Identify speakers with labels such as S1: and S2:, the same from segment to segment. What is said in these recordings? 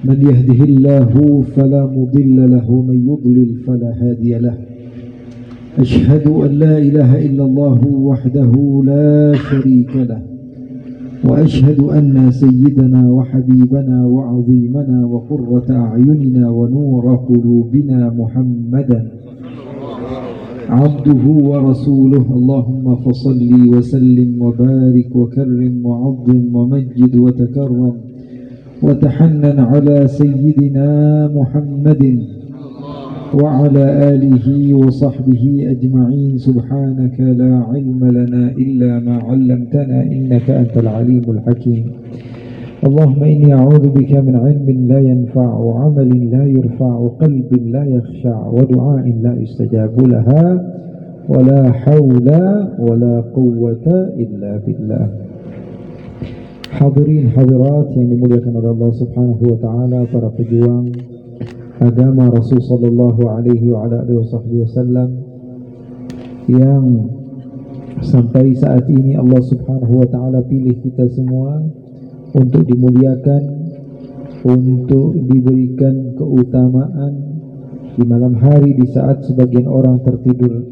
S1: من يهده الله فلا مضل له ومن يضلل فلا هادي له. أشهد أن لا إله إلا الله وحده لا شريك له، وأشهد أن سيدنا وحبيبنا وعظيمنا وقرة أعيننا ونور قلوبنا محمدا عبده ورسوله. اللهم فصل وسلم وبارك وكرم وعظم ومجد وتكرم وتحنن على سيدنا محمد وعلى آله وصحبه أجمعين. سبحانك لا علم لنا إلا ما علمتنا إنك أنت العليم الحكيم. اللهم إني أعوذ بك من علم لا ينفع وعمل لا يرفع وقلب لا يخشع ودعاء لا يستجاب لها ولا حول ولا قوة إلا بالله. Hadirin hadirat yang dimuliakan oleh Allah Subhanahu wa taala, para pejuang agama Rasul sallallahu alaihi wasallam yang sampai saat ini Allah Subhanahu wa taala pilih kita semua untuk dimuliakan, untuk diberikan keutamaan di malam hari di saat sebagian orang tertidur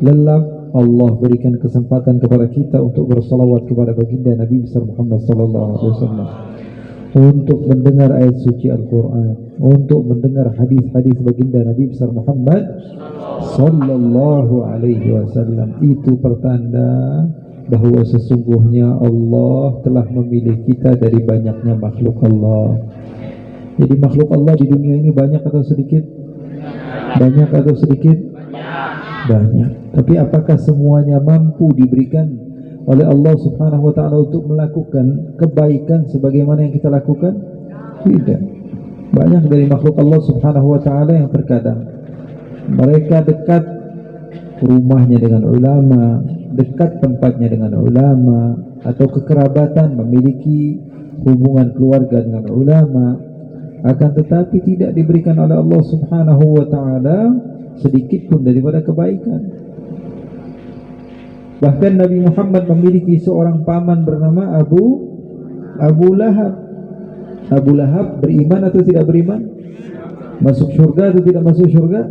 S1: lelap. Allah berikan kesempatan kepada kita untuk bersalawat kepada baginda Nabi besar Muhammad sallallahu alaihi wasallam, untuk mendengar ayat suci Al-Quran, untuk mendengar hadis-hadis baginda Nabi besar Muhammad sallallahu alaihi wasallam. Itu pertanda bahawa sesungguhnya Allah telah memilih kita dari banyaknya makhluk Allah. Jadi makhluk Allah di dunia ini banyak atau sedikit? Banyak atau sedikit? Banyak. Tapi apakah semuanya mampu diberikan oleh Allah Subhanahu wa taala untuk melakukan kebaikan sebagaimana yang kita lakukan? Tidak. Banyak dari makhluk Allah Subhanahu wa taala yang terkadang mereka dekat rumahnya dengan ulama, dekat tempatnya dengan ulama, atau kekerabatan, memiliki hubungan keluarga dengan ulama, akan tetapi tidak diberikan oleh Allah Subhanahu wa taala sedikit pun daripada kebaikan. Bahkan Nabi Muhammad memiliki seorang paman bernama Abu Lahab. Abu Lahab beriman atau tidak beriman? Masuk syurga atau tidak masuk syurga?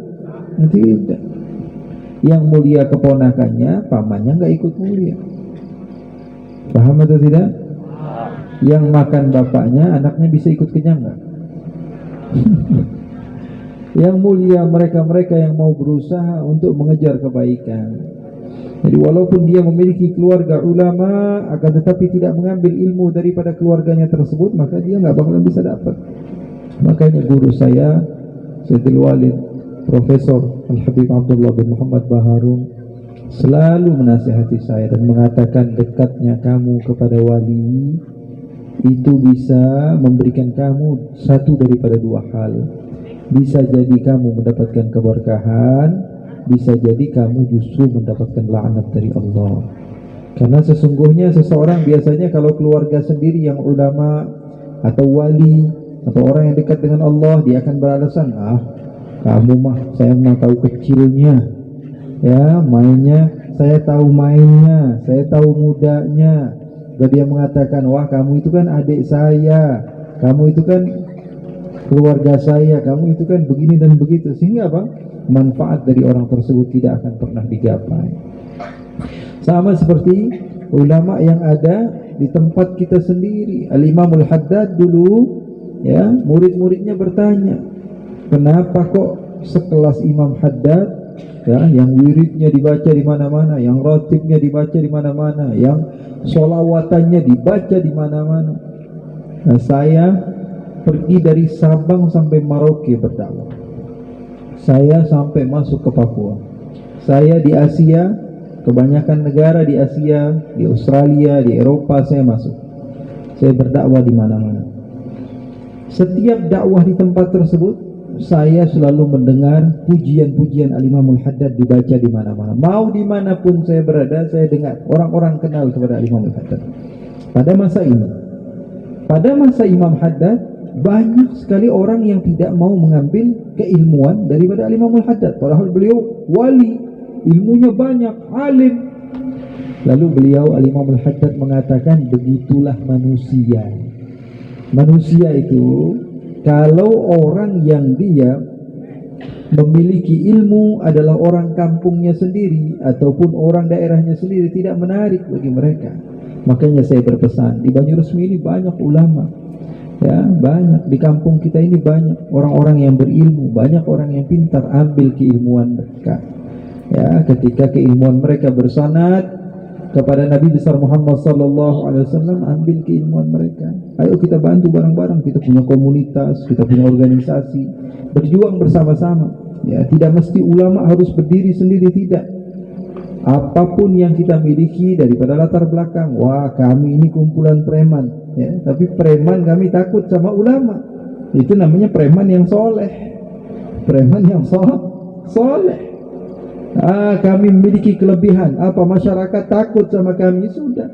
S1: Tidak. Yang mulia keponakannya, pamannya enggak ikut mulia. Paham atau tidak? Yang makan bapaknya, anaknya bisa ikut kenyang enggak? Yang mulia mereka-mereka yang mau berusaha untuk mengejar kebaikan. Jadi walaupun dia memiliki keluarga ulama, akan tetapi tidak mengambil ilmu daripada keluarganya tersebut, maka dia enggak bakalan bisa dapat. Makanya guru saya, Sayyidul Walid Profesor Al-Habib Abdullah bin Muhammad Baharun selalu menasihati saya dan mengatakan, dekatnya kamu kepada wali itu bisa memberikan kamu satu daripada dua hal. Bisa jadi kamu mendapatkan keberkahan, bisa jadi kamu justru mendapatkan laknat dari Allah. Karena sesungguhnya seseorang biasanya kalau keluarga sendiri yang ulama atau wali atau orang yang dekat dengan Allah, dia akan beralasan, kamu mah, saya mah tahu kecilnya, ya mainnya, saya tahu mainnya, saya tahu mudanya. Dan dia mengatakan, wah kamu itu kan adik saya, kamu itu kan keluarga saya, kamu itu kan begini dan begitu. Sehingga apa? Manfaat dari orang tersebut tidak akan pernah digapai. Sama seperti ulama yang ada di tempat kita sendiri. Al-Imamul Haddad dulu, ya, murid-muridnya bertanya, kenapa kok sekelas Imam Haddad, ya, yang wiridnya dibaca di mana-mana, yang ratibnya dibaca di mana-mana, yang sholawatannya dibaca di mana-mana. Nah, saya pergi dari Sabang sampai Merauke berdakwah. Saya sampai masuk ke Papua. Saya di Asia, kebanyakan negara di Asia, di Australia, di Eropa saya masuk. Saya berdakwah di mana-mana. Setiap dakwah di tempat tersebut, saya selalu mendengar pujian-pujian Al-Imamul Haddad dibaca di mana-mana. Mau dimanapun saya berada, saya dengar orang-orang kenal kepada Al-Imamul Haddad. Pada masa Imam Haddad, banyak sekali orang yang tidak mau mengambil keilmuan daripada Al-Imamul Haddad, padahal beliau wali, ilmunya banyak, alim. Lalu beliau Al-Imamul Haddad mengatakan, begitulah manusia. Manusia itu kalau orang yang dia memiliki ilmu adalah orang kampungnya sendiri ataupun orang daerahnya sendiri, tidak menarik bagi mereka. Makanya saya berpesan, di Banyuresmi ini banyak ulama, ya, banyak di kampung kita ini banyak orang-orang yang berilmu, banyak orang yang pintar. Ambil keilmuan mereka, ya, ketika keilmuan mereka bersanad kepada Nabi besar Muhammad sallallahu alaihi wasallam, ambil keilmuan mereka. Ayo kita bantu bareng-bareng, kita punya komunitas, kita punya organisasi, berjuang bersama-sama. Ya, tidak mesti ulama harus berdiri sendiri, tidak. Apapun yang kita miliki daripada latar belakang, wah kami ini kumpulan preman, ya, tapi preman kami takut sama ulama, itu namanya preman yang soleh, preman yang soleh. Kami memiliki kelebihan, apa masyarakat takut sama kami, sudah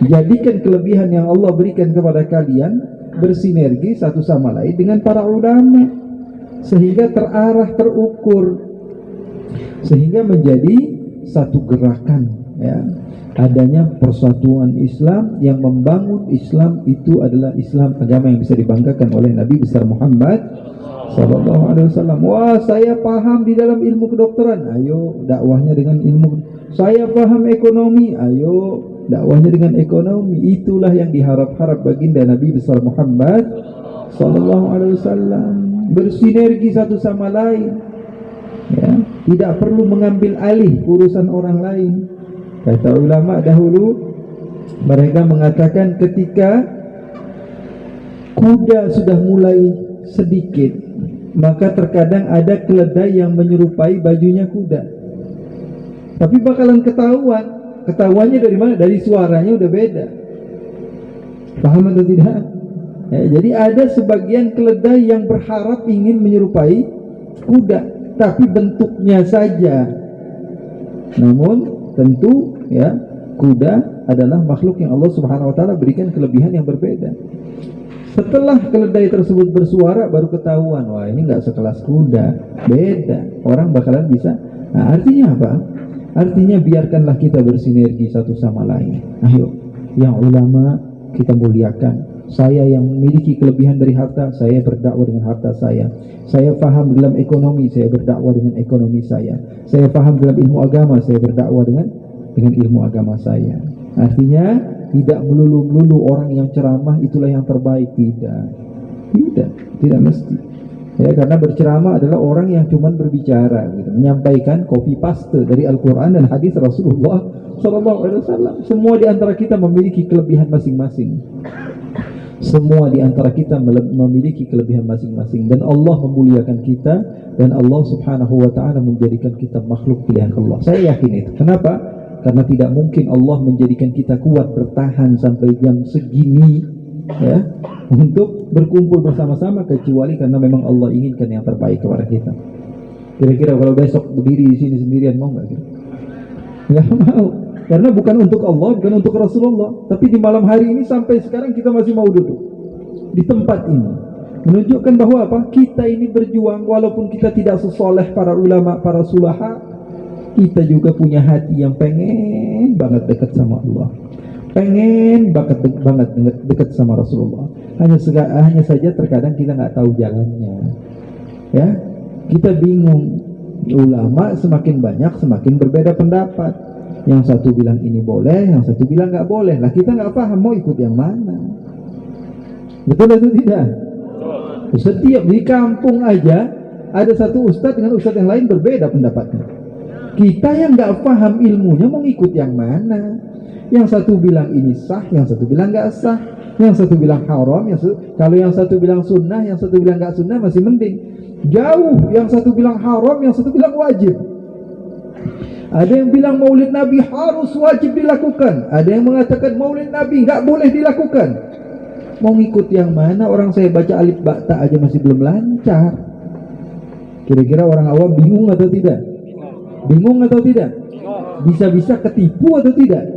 S1: jadikan kelebihan yang Allah berikan kepada kalian bersinergi satu sama lain dengan para ulama, sehingga terarah, terukur, sehingga menjadi satu gerakan, ya, adanya persatuan Islam yang membangun Islam. Itu adalah Islam, agama yang bisa dibanggakan oleh Nabi besar Muhammad sallallahu alaihi wasallam. Wah, saya paham di dalam ilmu kedokteran, ayo dakwahnya dengan ilmu. Saya paham ekonomi, ayo dakwahnya dengan ekonomi. Itulah yang diharap-harap baginda Nabi besar Muhammad sallallahu alaihi wasallam, bersinergi satu sama lain, ya, tidak perlu mengambil alih urusan orang lain. Kata ulama dahulu, mereka mengatakan ketika kuda sudah mulai sedikit, maka terkadang ada keledai yang menyerupai bajunya kuda, tapi bakalan ketahuan. Ketahuannya dari mana? Dari suaranya udah beda. Paham atau tidak? Ya, jadi ada sebagian keledai yang berharap ingin menyerupai kuda, tapi bentuknya saja. Namun tentu, ya, kuda adalah makhluk yang Allah Subhanahu wa taala berikan kelebihan yang berbeda. Setelah keledai tersebut bersuara, baru ketahuan, wah ini enggak sekelas kuda, beda. Orang bakalan bisa. Nah, artinya apa? Artinya biarkanlah kita bersinergi satu sama lain. Ayo, yang ulama kita muliakan. Saya yang memiliki kelebihan dari harta, saya berdakwah dengan harta saya. Saya paham dalam ekonomi, saya berdakwah dengan ekonomi saya. Saya paham dalam ilmu agama, saya berdakwah dengan ilmu agama saya. Artinya tidak melulu orang yang ceramah itulah yang terbaik, tidak mesti. Ya, karena berceramah adalah orang yang cuma berbicara, gitu, menyampaikan copy paste dari Al-Quran dan hadis Rasulullah sallallahu alaihi wasallam. Semua di antara kita memiliki kelebihan masing-masing. Semua di antara kita memiliki kelebihan masing-masing, dan Allah memuliakan kita, dan Allah Subhanahu wa taala menjadikan kita makhluk pilihan Allah. Saya yakin itu. Kenapa? Karena tidak mungkin Allah menjadikan kita kuat bertahan sampai jam segini, ya, untuk berkumpul bersama-sama, kecuali karena memang Allah inginkan yang terbaik kepada kita. Kira-kira kalau besok berdiri di sini sendirian, mau nggak? Nggak mau. Karena bukan untuk Allah, bukan untuk Rasulullah. Tapi di malam hari ini sampai sekarang kita masih mau duduk di tempat ini, menunjukkan bahwa apa? Kita ini berjuang, walaupun kita tidak sesoleh para ulama, para sulaha, kita juga punya hati yang pengen banget dekat sama Allah, pengen banget dekat sama Rasulullah. Hanya saja terkadang kita nggak tahu jalannya, ya. Kita bingung. Ulama semakin banyak, semakin berbeda pendapat. Yang satu bilang ini boleh, yang satu bilang nggak boleh. Lah kita nggak paham mau ikut yang mana. Betul atau tidak? Setiap di kampung aja ada satu ustadz dengan ustadz yang lain berbeda pendapatnya. Kita yang nggak paham ilmunya mau ikut yang mana? Yang satu bilang ini sah, yang satu bilang nggak sah, yang satu bilang haram, kalau yang satu bilang sunnah, yang satu bilang nggak sunnah masih mending. Jauh, yang satu bilang haram, yang satu bilang wajib. Ada yang bilang maulid Nabi harus wajib dilakukan, ada yang mengatakan maulid Nabi nggak boleh dilakukan. Mau ngikut yang mana? Orang saya baca alif ba ta aja masih belum lancar. Kira-kira orang awam bingung atau tidak? Bingung atau tidak? Bisa-bisa ketipu atau tidak?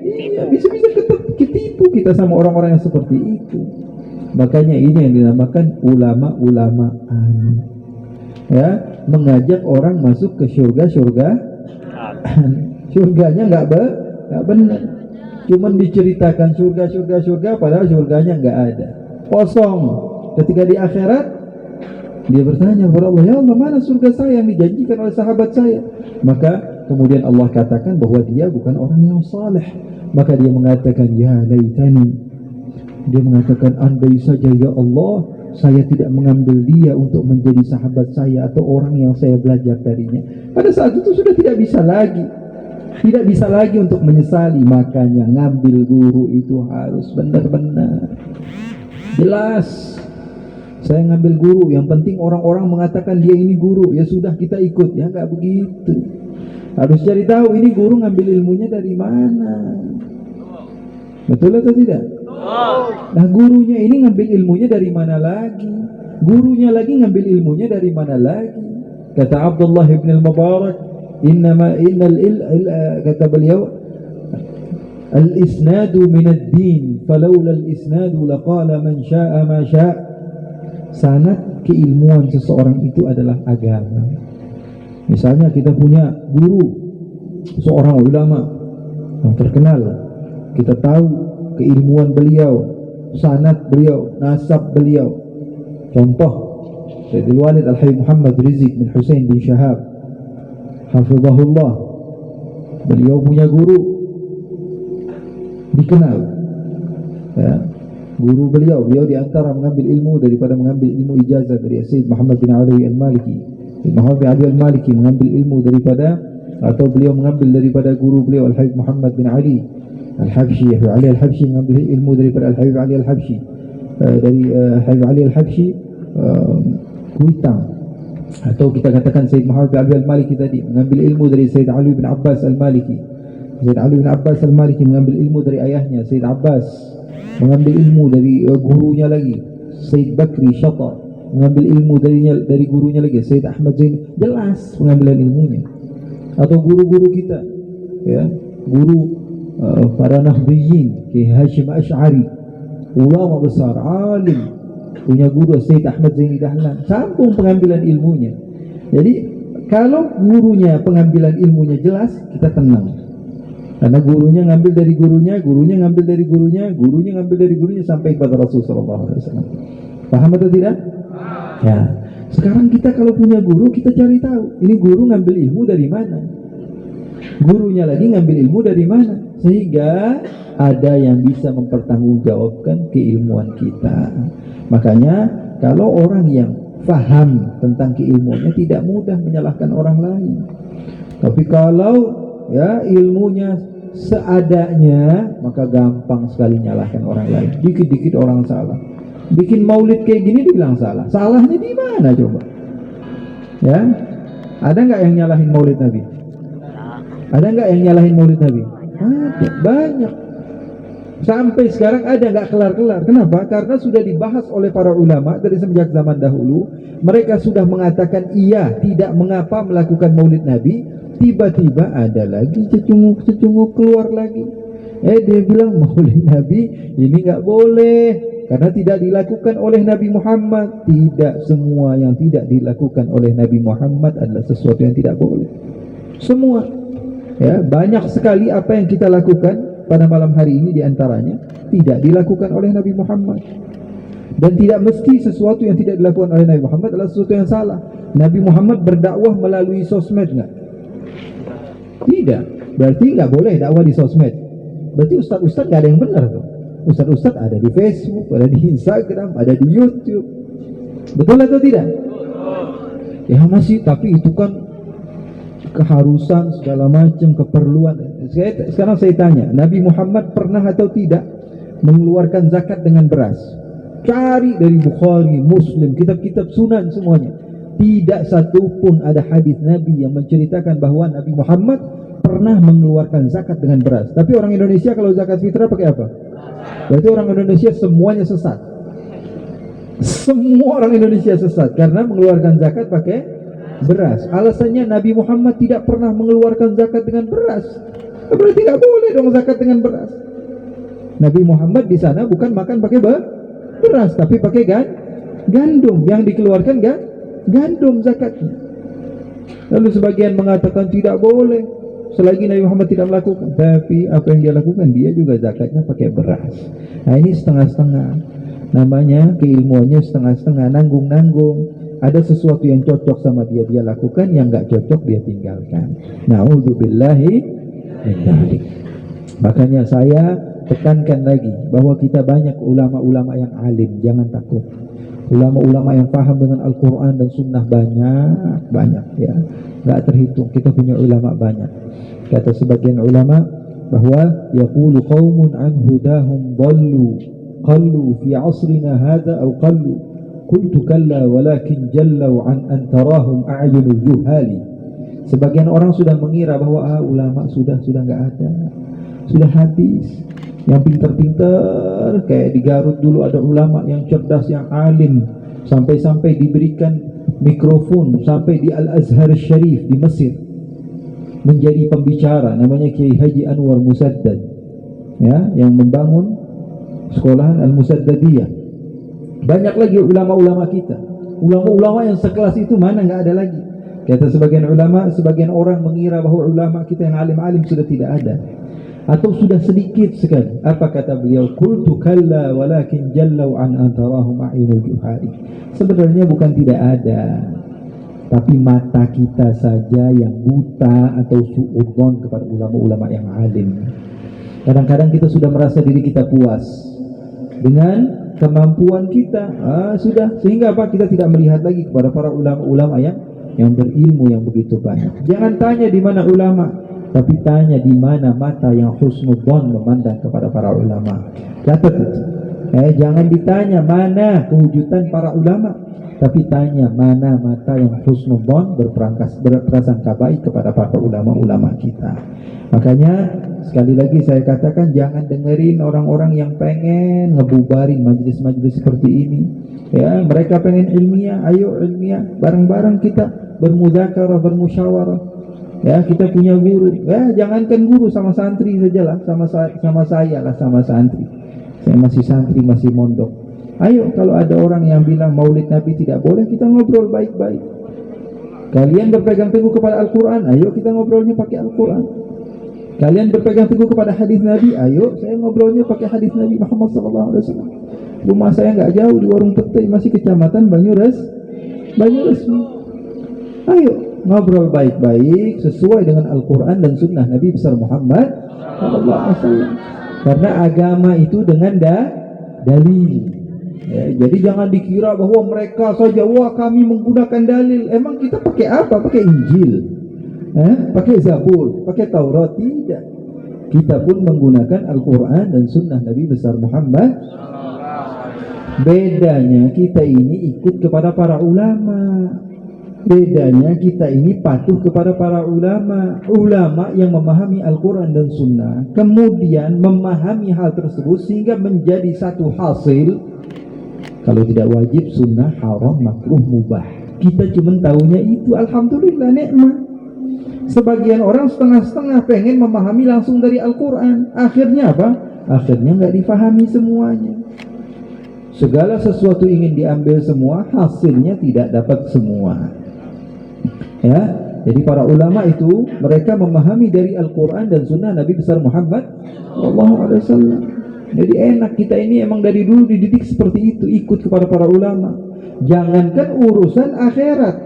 S1: Iya, bisa-bisa ketipu kita sama orang-orang yang seperti itu. Makanya ini yang dinamakan ulama-ulamaan, ya, mengajak orang masuk ke surga-surga. Surganya nggak benar, cuman diceritakan surga, padahal surganya nggak ada, kosong. ketika di akhirat dia bertanya kepada Allah, ya Allah, mana surga saya yang dijanjikan oleh sahabat saya? Maka kemudian Allah katakan bahwa dia bukan orang yang saleh. Maka dia mengatakan, ya laitani, dia mengatakan, andai saja ya Allah, saya tidak mengambil dia untuk menjadi sahabat saya atau orang yang saya belajar darinya. Pada saat itu sudah tidak bisa lagi untuk menyesali. Makanya ngambil guru itu harus benar-benar jelas. Saya ngambil guru, yang penting orang-orang mengatakan dia ini guru, ya sudah kita ikut. Ya enggak begitu. Harus cari tahu ini guru ngambil ilmunya dari mana. Betul atau tidak? Nah, gurunya ini ngambil ilmunya dari mana lagi? Gurunya lagi ngambil ilmunya dari mana lagi? Kata Abdullah ibn al-Mubarak, kata beliau, al-isnadu min ad-din, falawla al-isnadu laqala man syaa ma syaa. Sanad keilmuan seseorang itu adalah agama. Misalnya kita punya guru, seorang ulama yang terkenal, kita tahu keilmuan beliau, sanad beliau, nasab beliau. Contoh, Sayyidul Walid Al-Habib Muhammad Rizik bin Hussein bin Shahab hafizahullah, beliau punya guru dikenal, ya. Guru beliau diantara mengambil ilmu daripada mengambil ilmu ijazah dari Sayyid Muhammad bin Ali Al-Maliki. Sayyid Muhammad bin Ali Al-Maliki mengambil ilmu daripada, atau beliau mengambil daripada guru beliau Al-Habib Muhammad bin Ali Al-Habsyi. Ali Al-Habsyi mengambil ilmu daripada Al-Habib Ali Al-Habsyi, dari Habib Ali Al-Habsyi Kuitang. Atau kita katakan Sayyid Muhammad bin Ali Al-Maliki tadi mengambil ilmu dari Sayyid Ali bin Abbas Al-Maliki. Sayyid Ali bin Abbas Al-Maliki mengambil ilmu dari ayahnya Sayyid Abbas, mengambil ilmu dari gurunya lagi Sayyid Bakri Syata, mengambil ilmu dari gurunya lagi Sayyid Ahmad Zain. Jelas pengambilan ilmunya. Atau guru-guru kita, ya, guru para Nahdliyin, Ki Hashim Asy'ari, ulama besar, alim, punya guru Sayyid Ahmad Zaini Dahlan, sambung pengambilan ilmunya. Jadi kalau gurunya pengambilan ilmunya jelas, kita tenang. Karena gurunya ngambil dari gurunya, gurunya ngambil dari gurunya, gurunya ngambil dari gurunya sampai kepada Rasulullah SAW. Paham atau tidak? Ya. Sekarang kita kalau punya guru, kita cari tahu ini guru ngambil ilmu dari mana, gurunya lagi ngambil ilmu dari mana, sehingga ada yang bisa mempertanggungjawabkan keilmuan kita. Makanya kalau orang yang faham tentang keilmuannya tidak mudah menyalahkan orang lain. Tapi kalau ya ilmunya seadanya, maka gampang sekali menyalahkan orang lain. Dikit-dikit orang salah. Bikin maulid kayak gini dibilang salah. Salahnya di mana coba? Ya, ada nggak yang nyalahin maulid Nabi? Ada nggak yang nyalahin maulid Nabi? Ada, banyak. Sampai sekarang ada nggak kelar-kelar. Kenapa? Karena sudah dibahas oleh para ulama dari semenjak zaman dahulu. Mereka sudah mengatakan iya, tidak mengapa melakukan maulid Nabi. Tiba-tiba ada lagi cecunguk keluar lagi. Dia bilang maulid Nabi ini nggak boleh karena tidak dilakukan oleh Nabi Muhammad. Tidak semua yang tidak dilakukan oleh Nabi Muhammad adalah sesuatu yang tidak boleh. Semua, ya, banyak sekali apa yang kita lakukan pada malam hari ini diantaranya tidak dilakukan oleh Nabi Muhammad. Dan tidak mesti sesuatu yang tidak dilakukan oleh Nabi Muhammad adalah sesuatu yang salah. Nabi Muhammad berdakwah melalui sosmed nggak? Tidak. Berarti nggak boleh dakwah di sosmed. Berarti ustaz-ustaz nggak ada yang benar tuh. Ustaz-ustaz ada di Facebook, ada di Instagram, ada di YouTube. Betul atau tidak? Ya masih, tapi itu kan keharusan segala macam, keperluan. Sekarang saya tanya, Nabi Muhammad pernah atau tidak mengeluarkan zakat dengan beras? Cari dari Bukhari, Muslim, kitab-kitab sunan semuanya. Tidak satu pun ada hadis Nabi yang menceritakan bahwa Nabi Muhammad pernah mengeluarkan zakat dengan beras. Tapi orang Indonesia kalau zakat fitrah pakai apa? Berarti orang Indonesia semuanya sesat. Semua orang Indonesia sesat karena mengeluarkan zakat pakai beras. Alasannya Nabi Muhammad tidak pernah mengeluarkan zakat dengan beras. Berarti tidak boleh dong zakat dengan beras. Nabi Muhammad di sana bukan makan pakai beras, tapi pakai gandum. Yang dikeluarkan gandum zakatnya. Lalu sebagian mengatakan tidak boleh selagi Nabi Muhammad tidak melakukan. Tapi apa yang dia lakukan, dia juga zakatnya pakai beras. Nah ini setengah-setengah. Namanya keilmuannya setengah-setengah, nanggung-nanggung. Ada sesuatu yang cocok sama dia, dia lakukan, yang nggak cocok dia tinggalkan. Na'udzubillahi min dzalik. Makanya saya tekankan lagi bahwa kita banyak ulama-ulama yang alim, jangan takut. Ulama-ulama yang paham dengan Al-Quran dan Sunnah banyak ya, nggak terhitung. Kita punya ulama banyak. Kata sebagian ulama bahwa yaqulu qaumun an hudahum dhallu qallu fi asrina hadha aw qallu qultu kalla walakin jallau an tarahum a'yunul juhali. Sebagian orang sudah mengira bahwa ulama sudah nggak ada, sudah habis. Yang pintar-pintar kayak di Garut dulu ada ulama yang cerdas, yang alim, sampai-sampai diberikan mikrofon sampai di Al-Azhar Syarif di Mesir menjadi pembicara, namanya Kiai Haji Anwar Musaddad ya, yang membangun sekolahan Al-Musaddadiyah. Banyak lagi ulama-ulama kita, ulama-ulama yang sekelas itu mana nggak ada lagi. Kata sebagian ulama, sebagian orang mengira bahwa ulama kita yang alim-alim sudah tidak ada atau sudah sedikit sekali. Apa kata beliau? Qultu kalla walakin jallau an antarahum a'yunul juhari. Sebenarnya bukan tidak ada, tapi mata kita saja yang buta atau su'udzon kepada ulama-ulama yang alim. Kadang-kadang kita sudah merasa diri kita puas dengan kemampuan kita, sudah, sehingga apa? Kita tidak melihat lagi kepada para ulama-ulama yang berilmu yang begitu banyak. Jangan tanya di mana ulama, tapi tanya di mana mata yang husnudzon memandang kepada para ulama. Catat itu. Jangan ditanya mana kewujudan para ulama, tapi tanya mana mata yang husnudzon berprasangka baik kepada para ulama-ulama kita. Makanya sekali lagi saya katakan, jangan dengerin orang-orang yang pengen ngebubarin majelis-majelis seperti ini. Ya, mereka pengen ilmiah, ayo ilmiah, bareng-bareng kita bermuzakarah, bermusyawarah. Ya, kita punya guru. Ya, jangankan guru, sama santri sajalah, sama saya lah, sama santri. Saya masih santri, masih mondok. Ayo, kalau ada orang yang bilang Maulid Nabi tidak boleh, kita ngobrol baik-baik. Kalian berpegang teguh kepada Al-Quran, ayo kita ngobrolnya pakai Al-Quran. Kalian berpegang teguh kepada hadis Nabi, ayo saya ngobrolnya pakai hadis Nabi Muhammad SAW. Rumah saya nggak jauh, di Warung Petai, masih kecamatan Banyuresmi. Ayo ngobrol baik-baik sesuai dengan Al-Quran dan Sunnah Nabi besar Muhammad SAW. Karena agama itu dengan dalil. Ya, jadi jangan dikira bahwa mereka saja, wah kami menggunakan dalil. Emang kita pakai apa? Pakai Injil, pakai Zabur, pakai Taurat? Tidak. Kita pun menggunakan Al-Quran dan Sunnah Nabi besar Muhammad. Bedanya kita ini ikut kepada para ulama. Bedanya kita ini patuh kepada para ulama. Ulama yang memahami Al-Quran dan Sunnah, kemudian memahami hal tersebut sehingga menjadi satu hasil. Kalau tidak wajib, sunnah, haram, makruh, mubah. Kita cuma tahunya itu, alhamdulillah, nikmat. Sebagian orang setengah-setengah pengen memahami langsung dari Al-Quran. Akhirnya apa? Akhirnya nggak difahami semuanya. Segala sesuatu ingin diambil semua, hasilnya tidak dapat semua. Ya, jadi para ulama itu mereka memahami dari Al-Quran dan Sunnah Nabi besar Muhammad SAW. Jadi enak, kita ini emang dari dulu dididik seperti itu, ikut kepada para ulama. Jangankan urusan akhirat.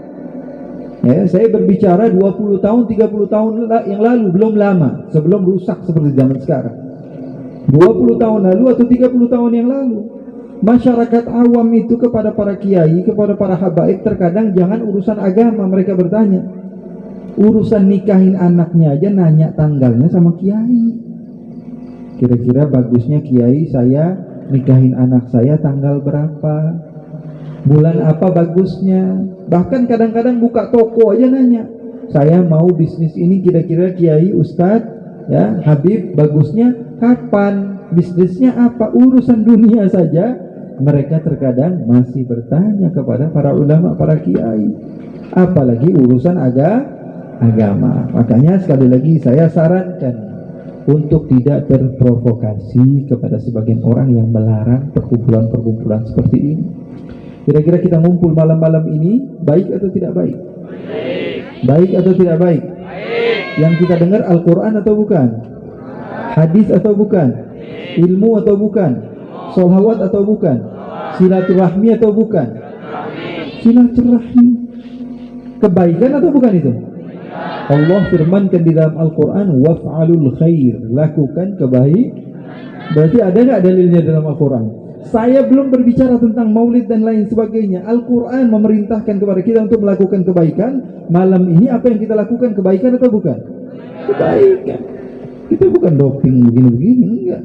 S1: Ya, saya berbicara 20 tahun, 30 tahun yang lalu, belum lama, sebelum rusak seperti zaman sekarang. 20 tahun lalu atau 30 tahun yang lalu, masyarakat awam itu kepada para kiai, kepada para habaib, terkadang jangan urusan agama mereka bertanya. Urusan nikahin anaknya aja nanya tanggalnya sama kiai. Kira-kira bagusnya kiai, saya nikahin anak saya tanggal berapa, bulan apa bagusnya. Bahkan kadang-kadang buka toko aja nanya, saya mau bisnis ini, kira-kira kiai, ustadz, ya Habib, bagusnya kapan, bisnisnya apa. Urusan dunia saja mereka terkadang masih bertanya kepada para ulama, para kiai, apalagi urusan agama. Makanya sekali lagi saya sarankan untuk tidak terprovokasi kepada sebagian orang yang melarang perkumpulan-perkumpulan seperti ini. Kira-kira kita ngumpul malam-malam ini baik atau tidak baik? Baik atau tidak baik? Yang kita dengar Al-Quran atau bukan? Hadis atau bukan? Ilmu atau bukan? Sholawat atau bukan? Silaturahmi atau bukan? Silaturahmi. Kebaikan atau bukan itu? Allah firmankan di dalam Al-Quran, waf'alul khair, lakukan kebaikan. Berarti ada nggak dalilnya dalam Al-Quran? Saya belum berbicara tentang maulid dan lain sebagainya. Al-Quran memerintahkan kepada kita untuk melakukan kebaikan. Malam ini apa yang kita lakukan, kebaikan atau bukan? Kebaikan. Kita bukan doping begini-begini, enggak.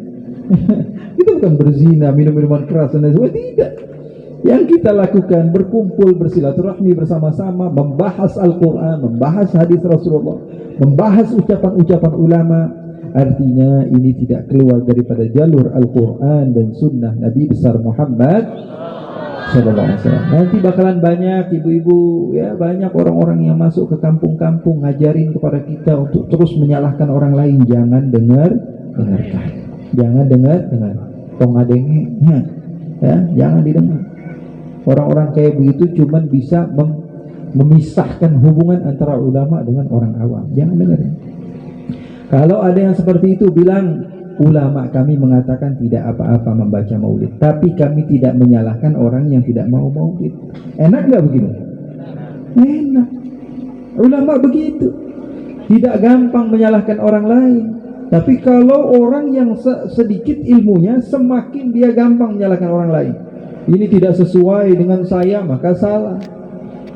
S1: Kita bukan berzina, minum minuman keras dan lain sebagainya, tidak. Yang kita lakukan berkumpul, bersilaturahmi bersama-sama, membahas Al-Quran, membahas hadis Rasulullah, membahas ucapan-ucapan ulama. Artinya ini tidak keluar daripada jalur Al-Quran dan sunnah Nabi besar Muhammad sallallahu alaihi wasallam. Nanti bakalan banyak ibu-ibu, ya, banyak orang-orang yang masuk ke kampung-kampung ngajarin kepada kita untuk terus menyalahkan orang lain. Jangan dengarkan. Jangan dengar. Tong adenge, ya, jangan didengar. Orang-orang kayak begitu cuman bisa memisahkan hubungan antara ulama dengan orang awam. Jangan dengar. Kalau ada yang seperti itu, bilang ulama kami mengatakan tidak apa-apa membaca maulid, tapi kami tidak menyalahkan orang yang tidak mau maulid. Enak nggak begitu? Enak. Ulama begitu, tidak gampang menyalahkan orang lain. Tapi kalau orang yang sedikit ilmunya, semakin dia gampang menyalahkan orang lain. Ini tidak sesuai dengan saya, maka salah.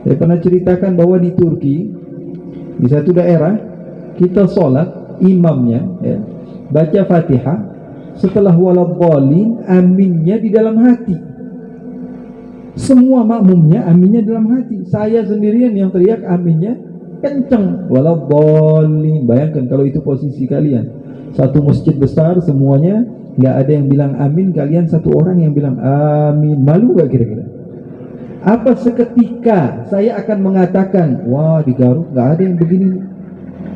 S1: Saya pernah ceritakan bahwa di Turki, di satu daerah, kita sholat, imamnya, ya, baca Fatihah, setelah waladhdallin, aminnya di dalam hati. Semua makmumnya aminnya dalam hati. Saya sendirian yang teriak aminnya kenceng, waladhdallin. Bayangkan kalau itu posisi kalian, satu masjid besar semuanya nggak ada yang bilang amin, kalian satu orang yang bilang amin, malu gak kira-kira? Apa seketika saya akan mengatakan, wah di Garut nggak ada yang begini nih.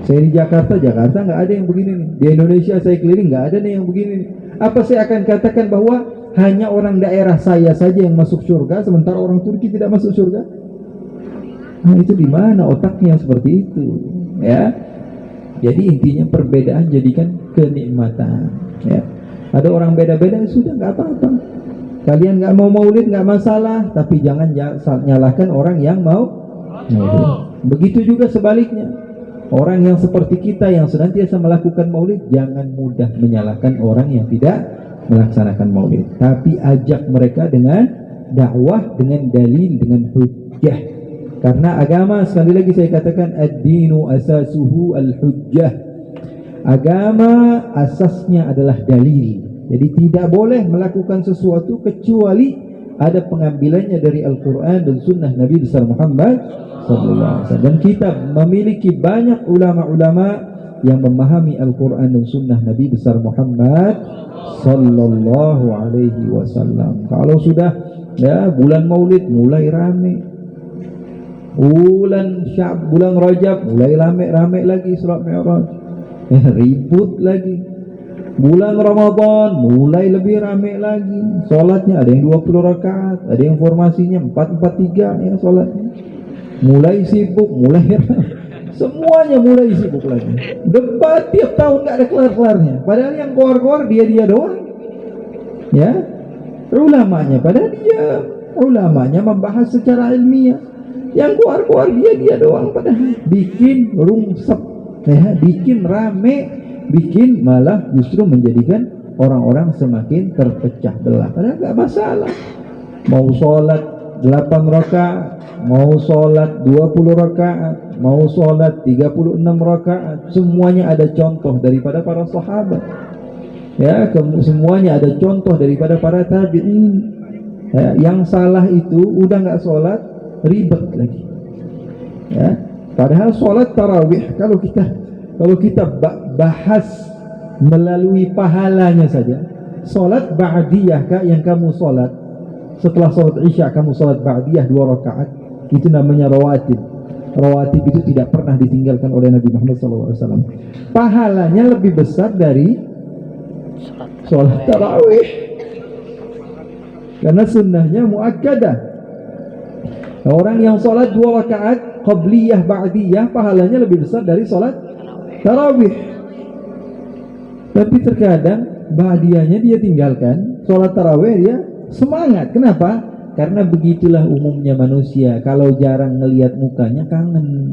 S1: Saya di Jakarta nggak ada yang begini nih. Di Indonesia saya keliling nggak ada nih yang begini nih. Apa saya akan katakan bahwa hanya orang daerah saya saja yang masuk surga, sementara orang Turki tidak masuk surga? Nah, itu di mana otaknya seperti itu, ya? Jadi intinya perbedaan jadikan kenikmatan, ya. Ada orang beda-beda, sudah nggak apa-apa. Kalian nggak mau maulid nggak masalah, tapi jangan nyalahkan orang yang mau maulid. Begitu juga sebaliknya. Orang yang seperti kita yang senantiasa melakukan maulid, jangan mudah menyalahkan orang yang tidak melaksanakan maulid, tapi ajak mereka dengan dakwah, dengan dalil, dengan hujjah. Karena agama, sekali lagi saya katakan, ad-dinu asasuhu al-hujjah. Agama asasnya adalah dalil. Jadi tidak boleh melakukan sesuatu kecuali ada pengambilannya dari Al-Quran dan sunnah Nabi besar Muhammad sallallahu alaihi wasallam. Dan kita memiliki banyak ulama-ulama yang memahami Al-Quran dan sunnah Nabi besar Muhammad sallallahu alaihi wasallam. Kalau sudah, ya, bulan Maulid mulai rame, bulan Rajab mulai rame lagi surat Mi'raj, ribut lagi. Bulan Ramadan mulai lebih rame lagi. Sholatnya ada yang 20 rakaat, ada yang formasinya 4-4-3, ya, sholatnya. Mulai sibuk, semuanya mulai sibuk lagi. Debat tiap tahun gak ada kelar-kelarnya. Padahal yang keluar-keluar dia doang, ya. Ulamanya pada dia, ulamanya membahas secara ilmiah. Yang keluar-keluar dia doang, padahal bikin rungsep, ya, bikin rame, bikin malah justru menjadikan orang-orang semakin terpecah belah. Padahal gak masalah. Mau sholat 8 rakaat, mau sholat 20 rakaat, mau sholat 36 rakaat, semuanya ada contoh daripada para sahabat, ya, semuanya ada contoh daripada para tabi'in, ya. Yang salah itu udah gak sholat, ribet lagi, ya. Padahal sholat tarawih, kalau kita bahas melalui pahalanya saja, sholat ba'diyah kak yang kamu sholat setelah sholat isya, kamu sholat ba'diyah 2 rakaat, itu namanya rawatib. Rawatib itu tidak pernah ditinggalkan oleh Nabi Muhammad SAW. Pahalanya lebih besar dari sholat tarawih, karena sunnahnya muakkadah. Orang yang sholat 2 rakaat qabliyah ba'diyah, pahalanya lebih besar dari sholat tarawih. Tapi terkadang ba'diyahnya dia tinggalkan, sholat tarawih dia semangat. Kenapa? Karena begitulah umumnya manusia. Kalau jarang ngelihat mukanya kangen.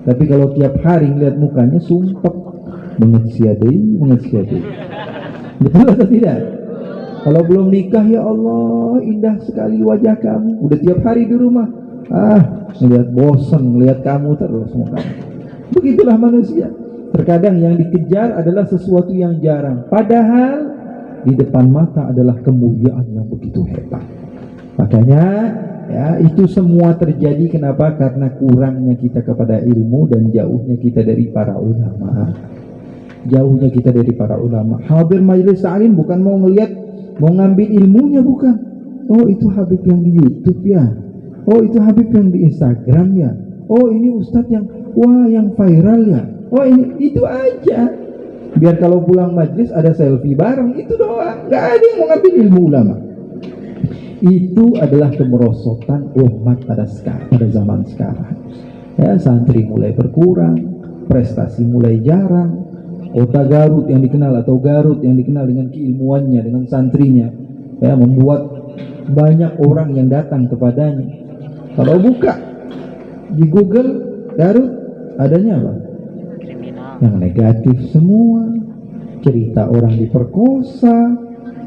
S1: Tapi kalau tiap hari ngelihat mukanya sumpah. Mengetsiadai. Betul atau tidak? Kalau belum nikah, ya Allah, indah sekali wajah kamu. Udah tiap hari di rumah, ngelihat bosan, ngelihat kamu terus muka. Begitulah manusia. Terkadang yang dikejar adalah sesuatu yang jarang, padahal di depan mata adalah kemuliaan yang begitu hebat. Makanya ya, itu semua terjadi kenapa? Karena kurangnya kita kepada ilmu dan jauhnya kita dari para ulama. Jauhnya kita dari para ulama. Hadir majelis ta'lim bukan mau ngelihat, mau ngambil ilmunya, bukan. Oh, itu Habib yang di YouTube ya. Oh, itu Habib yang di Instagram ya. Oh, ini Ustadz yang yang viral ya. Oh, ini itu aja. Biar kalau pulang majlis ada selfie bareng, itu doang. Nggak ada yang mau ngambil ilmu ulama. Itu adalah kemerosotan umat pada zaman sekarang. Ya, santri mulai berkurang, prestasi mulai jarang. Kota Garut yang dikenal atau Garut yang dikenal dengan keilmuannya, dengan santrinya, ya, membuat banyak orang yang datang kepadanya. Kalau buka di Google Garut, adanya apa? Kriminal. Yang negatif semua. Cerita orang diperkosa,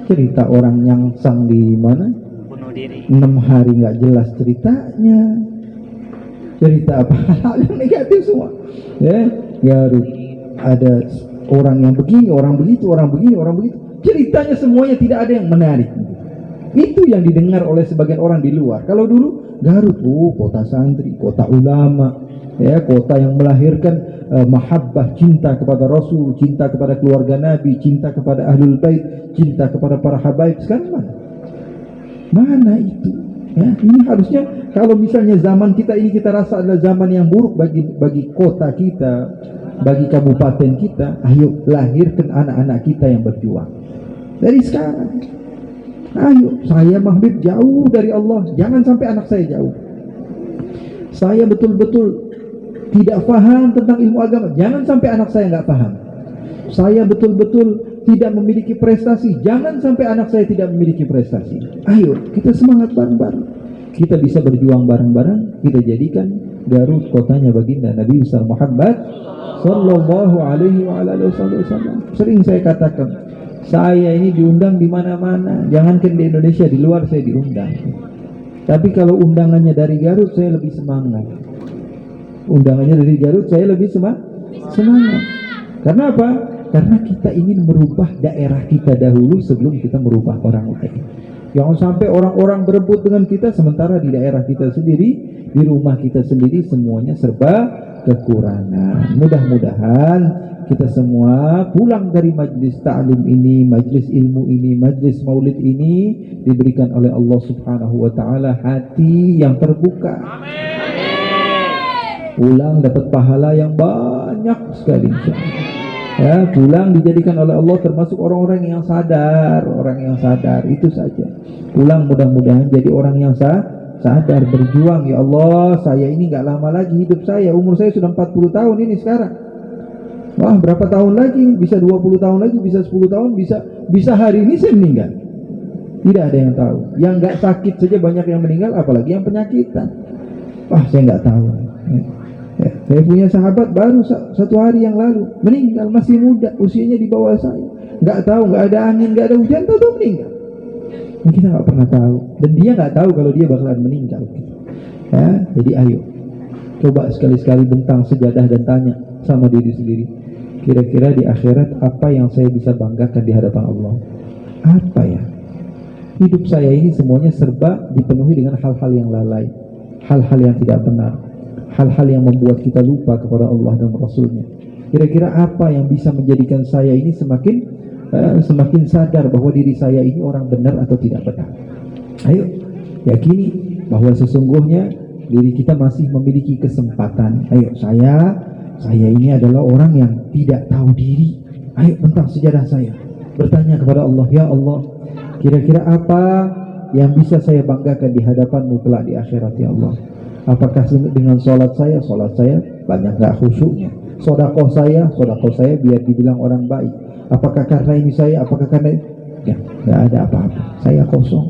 S1: cerita orang nyangsang di mana? Bunuh diri. 6 hari nggak jelas ceritanya. Cerita apa? Hal yang negatif semua. Ya, Garut ada orang yang begini, orang begitu, orang begini, orang begitu. Ceritanya semuanya tidak ada yang menarik. Itu yang didengar oleh sebagian orang di luar. Kalau dulu Garut, kota santri, kota ulama, ya, kota yang melahirkan mahabbah, cinta kepada Rasul, cinta kepada keluarga Nabi, cinta kepada ahlul bait, cinta kepada para habaib. Sekarang mana? Mana itu? Ya, ini harusnya kalau misalnya zaman kita ini kita rasa adalah zaman yang buruk bagi kota kita, bagi kabupaten kita, ayo lahirkan anak-anak kita yang berjuang dari sekarang. Ayo, saya Mahbib jauh dari Allah, jangan sampai anak saya jauh. Saya betul-betul tidak paham tentang ilmu agama, jangan sampai anak saya nggak paham. Saya betul-betul tidak memiliki prestasi, jangan sampai anak saya tidak memiliki prestasi. Ayo, kita semangat bareng-bareng. Kita bisa berjuang bareng-bareng, kita jadikan Garut kotanya baginda Nabi besar Muhammad sallallahu alaihi wasallam. Sering saya katakan, saya ini diundang di mana-mana. Jangankan di Indonesia, di luar saya diundang. Tapi kalau undangannya dari Garut, saya lebih semangat. Undangannya dari Garut, saya lebih semangat. Karena apa? Karena kita ingin merubah daerah kita dahulu sebelum kita merubah orang lain. Jangan sampai orang-orang berebut dengan kita, sementara di daerah kita sendiri, di rumah kita sendiri, semuanya serba kekurangan. Mudah-mudahan kita semua pulang dari majlis ta'lim ini, majlis ilmu ini, majlis maulid ini, diberikan oleh Allah subhanahu wa ta'ala hati yang terbuka. Pulang dapat pahala yang banyak sekali, ya, pulang dijadikan oleh Allah termasuk orang-orang yang sadar, itu saja. Pulang mudah-mudahan jadi orang yang sadar, berjuang. Ya Allah, saya ini nggak lama lagi hidup saya, umur saya sudah 40 tahun ini sekarang. Wah, berapa tahun lagi? Bisa 20 tahun lagi, bisa 10 tahun, bisa hari ini saya meninggal. Tidak ada yang tahu. Yang nggak sakit saja banyak yang meninggal, apalagi yang penyakitan. Wah, saya nggak tahu. Ya, saya punya sahabat baru 1 hari yang lalu meninggal, masih muda, usianya di bawah saya. Nggak tahu, nggak ada angin, nggak ada hujan, tahu meninggal. Nah, kita nggak pernah tahu, dan dia nggak tahu kalau dia bakalan meninggal. Ya, jadi ayo, coba sekali-sekali bentang sejadah dan tanya sama diri sendiri, kira-kira di akhirat apa yang saya bisa banggakan di hadapan Allah? Apa ya? Hidup saya ini semuanya serba dipenuhi dengan hal-hal yang lalai, hal-hal yang tidak benar, hal-hal yang membuat kita lupa kepada Allah dan Rasulnya. Kira-kira apa yang bisa menjadikan saya ini semakin sadar bahwa diri saya ini orang benar atau tidak benar? Ayo, yakini bahwa sesungguhnya diri kita masih memiliki kesempatan. Ayo, saya ini adalah orang yang tidak tahu diri. Ayo, bentang sejadah saya, bertanya kepada Allah, ya Allah, kira-kira apa yang bisa saya banggakan di hadapan-Mu kelak di akhirat, ya Allah? Apakah dengan sholat saya banyak gak khusyuknya? Sodakoh saya biar dibilang orang baik. Apakah karena ini saya, apakah karena ya, gak ada apa-apa, saya kosong.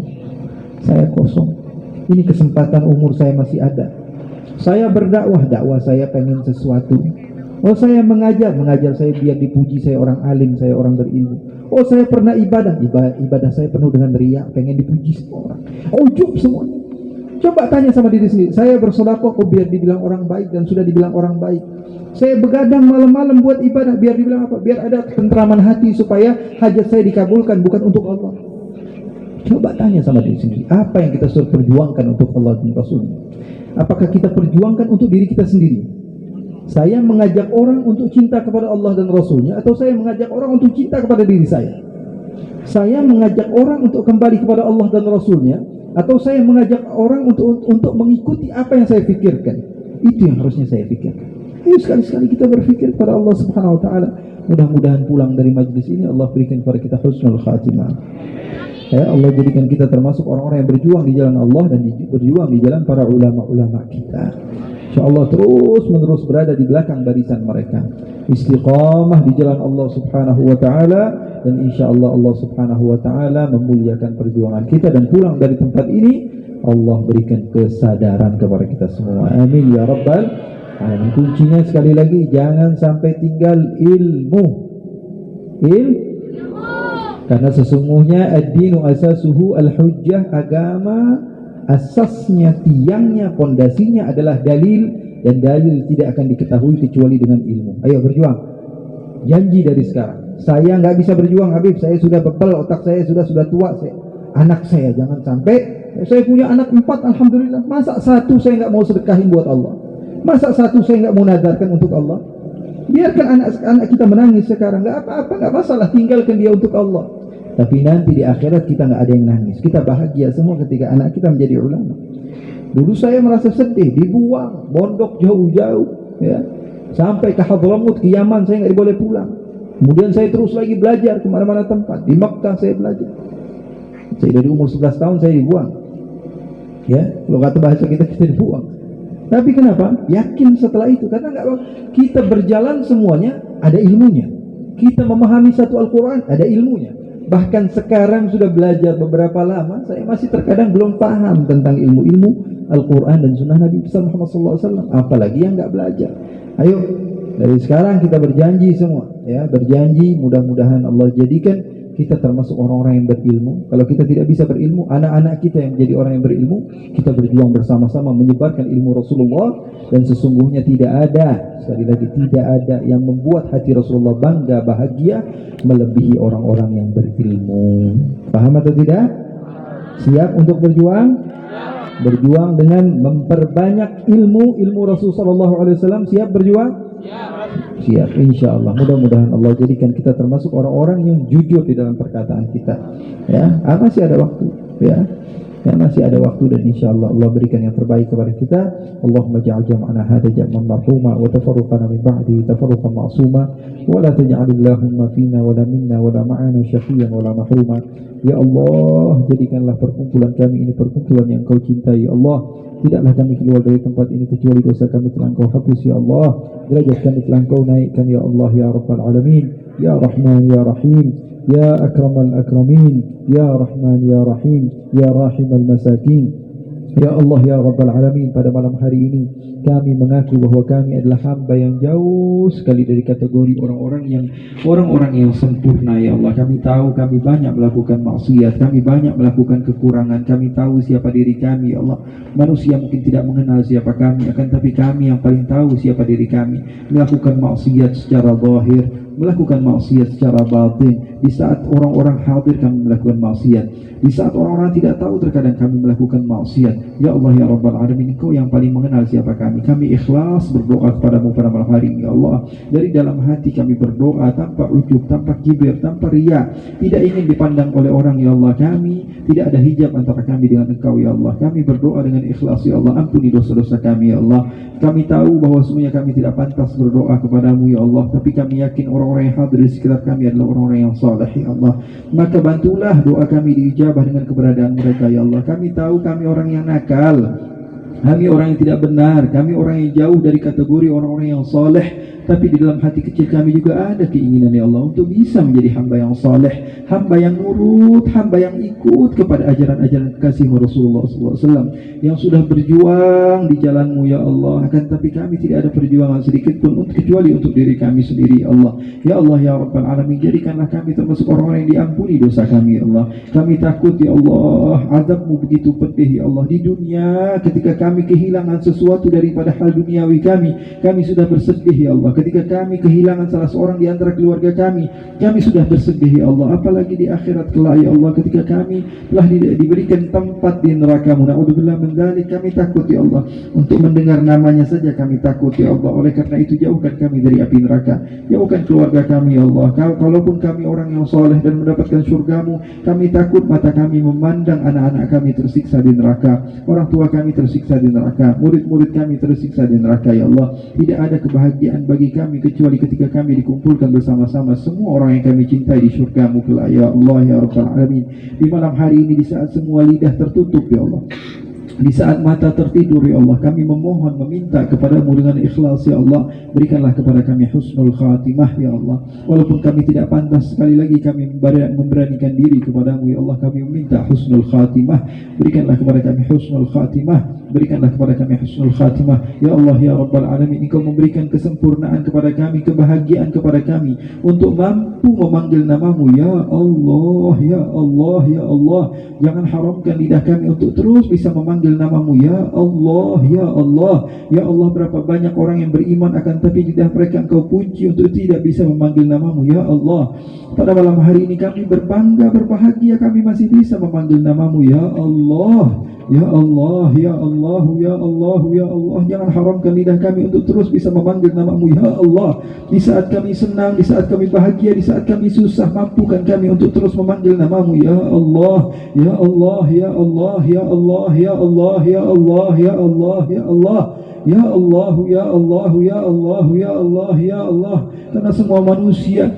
S1: Saya kosong. Ini kesempatan umur saya masih ada. Saya berdakwah, dakwah saya pengen sesuatu. Oh saya mengajar saya biar dipuji, saya orang alim, saya orang berilmu. Oh saya pernah ibadah saya penuh dengan riya, pengen dipuji semua orang. Ujub semua. Coba tanya sama diri sendiri, saya bersedekah biar dibilang orang baik dan sudah dibilang orang baik. Saya begadang malam-malam buat ibadah biar dibilang apa? Biar ada ketenteraman hati supaya hajat saya dikabulkan, bukan untuk Allah. Coba tanya sama diri sendiri, apa yang kita suruh perjuangkan untuk Allah dan Rasul? Apakah kita perjuangkan untuk diri kita sendiri? Saya mengajak orang untuk cinta kepada Allah dan Rasulnya, atau saya mengajak orang untuk cinta kepada diri saya? Saya mengajak orang untuk kembali kepada Allah dan Rasulnya, atau saya mengajak orang untuk mengikuti apa yang saya pikirkan? Itu yang harusnya saya pikirkan. Ayo sekali-sekali kita berpikir kepada Allah Subhanahu Wa Taala. Mudah-mudahan pulang dari majlis ini Allah berikan kepada kita husnul khatimah. Ya, Allah jadikan kita termasuk orang-orang yang berjuang di jalan Allah dan berjuang di jalan para ulama-ulama kita. InsyaAllah terus menerus berada di belakang barisan mereka, istiqamah di jalan Allah Subhanahu Wa Taala, dan insyaAllah Allah Subhanahu Wa Taala memuliakan perjuangan kita, dan pulang dari tempat ini Allah berikan kesadaran kepada kita semua. Amin ya Rabbal Alamin. Kuncinya sekali lagi, jangan sampai tinggal ilmu. Karena sesungguhnya ad-dinu asasuhu al-hujjah, agama asasnya, tiangnya, pondasinya adalah dalil, dan dalil tidak akan diketahui kecuali dengan ilmu. Ayo berjuang. Janji dari sekarang, saya nggak bisa berjuang Habib, saya sudah bebel, otak saya sudah tua. Anak saya jangan sampai, saya punya anak 4 alhamdulillah, masa satu saya nggak mau sedekahin buat Allah, masa satu saya nggak mau nadarkan untuk Allah? Biarkan anak kita menangis sekarang, nggak apa-apa, nggak masalah, tinggalkan dia untuk Allah. Tapi nanti di akhirat kita nggak ada yang nangis, kita bahagia semua ketika anak kita menjadi ulama. Dulu saya merasa sedih, dibuang, mondok jauh-jauh, ya, sampai ke Hadramut, ke Yaman, saya nggak boleh pulang. Kemudian saya terus lagi belajar kemana-mana tempat. Di Makkah saya belajar. Saya dari umur 11 tahun saya dibuang. Ya, kalau kata bahasa kita dibuang. Tapi kenapa? Yakin setelah itu, karena nggak, kita berjalan semuanya ada ilmunya. Kita memahami satu Al-Quran ada ilmunya. Bahkan sekarang sudah belajar beberapa lama, saya masih terkadang belum paham tentang ilmu-ilmu Al-Quran dan Sunnah Nabi Muhammad SAW. Apalagi yang nggak belajar. Ayo, dari sekarang kita berjanji semua, ya, berjanji mudah-mudahan Allah jadikan kita termasuk orang-orang yang berilmu. Kalau kita tidak bisa berilmu, anak-anak kita yang menjadi orang yang berilmu, kita berjuang bersama-sama menyebarkan ilmu Rasulullah. Dan sesungguhnya tidak ada, sekali lagi tidak ada yang membuat hati Rasulullah bangga, bahagia melebihi orang-orang yang berilmu. Paham atau tidak? Siap untuk berjuang? Berjuang dengan memperbanyak ilmu Rasulullah SAW. Siap berjuang? Siap, insya Allah. Mudah-mudahan Allah jadikan kita termasuk orang-orang yang jujur di dalam perkataan kita. Ya, masih ada waktu. Ya, masih ada waktu, dan insya Allah Allah berikan yang terbaik kepada kita. Allahumma ja'al jam'ana hadha jam'an marhuma, wa tafarruqana min ba'di tafarruqan ma'suma, wa la taj'alillahumma fina wa la minna wa la ma'ana syaqiyan wa la mahruma. Ya Allah, jadikanlah perkumpulan kami ini perkumpulan yang Engkau cintai. Ya Allah, tidaklah kami keluar dari tempat ini kecuali dosa kami telah Engkau hapus. Ya Allah, derajat kami telah Engkau naikkan. Ya Allah, ya Rabbal Alamin, ya Rahman, ya Rahim, ya Akramal Akramin, ya Rahman, ya Rahim, ya Rahimal Masakin. Ya Allah, ya Rabbal Alamin, pada malam hari ini kami mengaku bahwa kami adalah hamba yang jauh sekali dari kategori orang-orang yang sempurna. Ya Allah, kami tahu kami banyak melakukan maksiat, kami banyak melakukan kekurangan, kami tahu siapa diri kami. Ya Allah, manusia mungkin tidak mengenal siapa kami, akan tapi kami yang paling tahu siapa diri kami. Melakukan maksiat secara zahir, melakukan maksiat secara batin. Di saat orang-orang hadir kami melakukan maksiat, di saat orang-orang tidak tahu terkadang kami melakukan maksiat. Ya Allah, ya Rabbal Alamin, Engkau yang paling mengenal siapa kami. Kami ikhlas berdoa kepadamu pada malam hari ini. Ya Allah, dari dalam hati kami berdoa tanpa ujub, tanpa kibir, tanpa riya, tidak ingin dipandang oleh orang. Ya Allah, kami tidak ada hijab antara kami dengan Engkau. Ya Allah, kami berdoa dengan ikhlas. Ya Allah, ampuni dosa-dosa kami. Ya Allah, kami tahu bahwa semuanya kami tidak pantas berdoa kepadamu. Ya Allah, tapi kami yakin orang-orang yang hadir di sekitar kami adalah orang-orang yang saleh. Ya Allah, maka bantulah doa kami diijabah dengan keberadaan mereka. Ya Allah, kami tahu kami orang yang nakal, Kami orang yang tidak benar, kami orang yang jauh dari kategori orang-orang yang saleh. Tapi di dalam hati kecil kami juga ada keinginan ya Allah untuk bisa menjadi hamba yang saleh, hamba yang nurut, hamba yang ikut kepada ajaran-ajaran kekasihmu Rasulullah SAW yang sudah berjuang di jalanmu ya Allah. Akan tapi kami tidak ada perjuangan sedikit pun kecuali untuk diri kami sendiri ya Allah. Ya Allah ya Rabbal Alamin, jadikanlah kami termasuk orang-orang yang diampuni dosa kami ya Allah. Kami takut ya Allah, azabmu begitu pedih ya Allah di dunia. Ketika kami kehilangan sesuatu daripada hal duniawi kami sudah bersedih ya Allah. Ketika kami kehilangan salah seorang di antara keluarga kami sudah bersedih ya Allah. Apalagi di akhirat kelak ya Allah, ketika kami telah diberikan tempat di neraka-Mu. Na'udzubillah min dzalik, kami takut ya Allah. Untuk mendengar namanya saja kami takut ya Allah. Oleh karena itu jauhkan kami dari api neraka, jauhkan keluarga kami ya Allah. Kalaupun kami orang yang soleh dan mendapatkan surga-Mu, kami takut mata kami memandang anak-anak kami tersiksa di neraka, orang tua kami tersiksa di neraka, murid-murid kami tersiksa di neraka ya Allah. Tidak ada kebahagiaan bagi kami kecuali ketika kami dikumpulkan bersama-sama semua orang yang kami cintai di surga-Mu kelak ya Allah ya Rabbal Alamin. Di malam hari ini, di saat semua lidah tertutup ya Allah, di saat mata tertidur ya Allah, kami memohon meminta kepadamu dengan ikhlas ya Allah. Berikanlah kepada kami husnul khatimah ya Allah. Walaupun kami tidak pantas, sekali lagi kami memberanikan diri kepadamu ya Allah. Kami meminta husnul khatimah. Berikanlah kepada kami husnul khatimah. Berikanlah kepada kami husnul khatimah ya Allah ya Rabbal Alamin. Engkau memberikan kesempurnaan kepada kami, kebahagiaan kepada kami untuk mampu memanggil namamu ya Allah ya Allah ya Allah. Jangan haramkan lidah kami untuk terus bisa memanggil namamu ya Allah ya Allah ya Allah. Berapa banyak orang yang beriman akan tapi lidah mereka Engkau kunci untuk tidak bisa memanggil namamu ya Allah. Pada malam hari ini kami berbangga, berbahagia kami masih bisa memanggil namamu ya Allah ya Allah ya Allah ya Allah ya Allah. Jangan haramkan lidah kami untuk terus bisa memanggil namamu ya Allah. Di saat kami senang, di saat kami bahagia, di saat kami susah, mampukan kami untuk terus memanggil namamu ya Allah ya Allah ya Allah ya Allah ya Allah ya Allah ya Allah ya Allah ya Allah ya Allah ya Allah ya Allah ya Allah. Karena semua manusia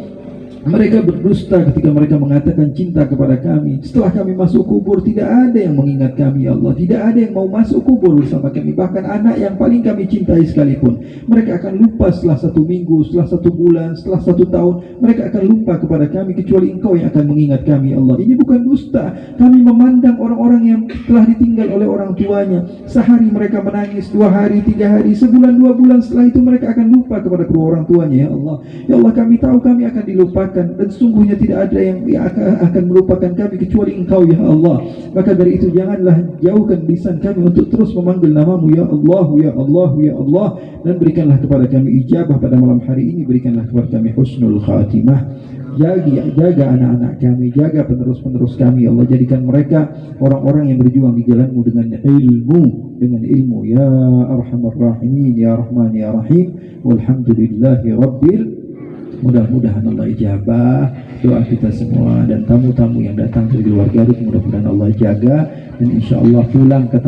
S1: mereka berdusta ketika mereka mengatakan cinta kepada kami. Setelah kami masuk kubur, tidak ada yang mengingat kami ya Allah. Tidak ada yang mau masuk kubur bersama kami. Bahkan anak yang paling kami cintai sekalipun, mereka akan lupa setelah 1 minggu, setelah 1 bulan, setelah 1 tahun. Mereka akan lupa kepada kami, kecuali Engkau yang akan mengingat kami ya Allah. Ini bukan dusta. Kami memandang orang-orang yang telah ditinggal oleh orang tuanya. Sehari mereka menangis, 2 hari, 3 hari, sebulan, 2 bulan. Setelah itu mereka akan lupa kepada kedua orang tuanya ya Allah. Ya Allah, kami tahu kami akan dilupakan, dan sungguhnya tidak ada yang akan melupakan kami kecuali Engkau ya Allah. Maka dari itu janganlah jauhkan lisan kami untuk terus memanggil namamu ya Allah ya Allah ya Allah. Dan berikanlah kepada kami ijabah pada malam hari ini. Berikanlah kepada kami husnul khatimah. Jaga anak-anak kami, jaga penerus-penerus kami ya Allah. Jadikan mereka orang-orang yang berjuang di jalanmu dengan ilmu ya Arhamar Rahimin ya Rahman ya Rahim. Walhamdulillahi Rabbil. Mudah-mudahan Allah ijabah doa kita semua, dan tamu-tamu yang datang dari luar Garut mudah-mudahan Allah jaga, dan insya Allah pulang ke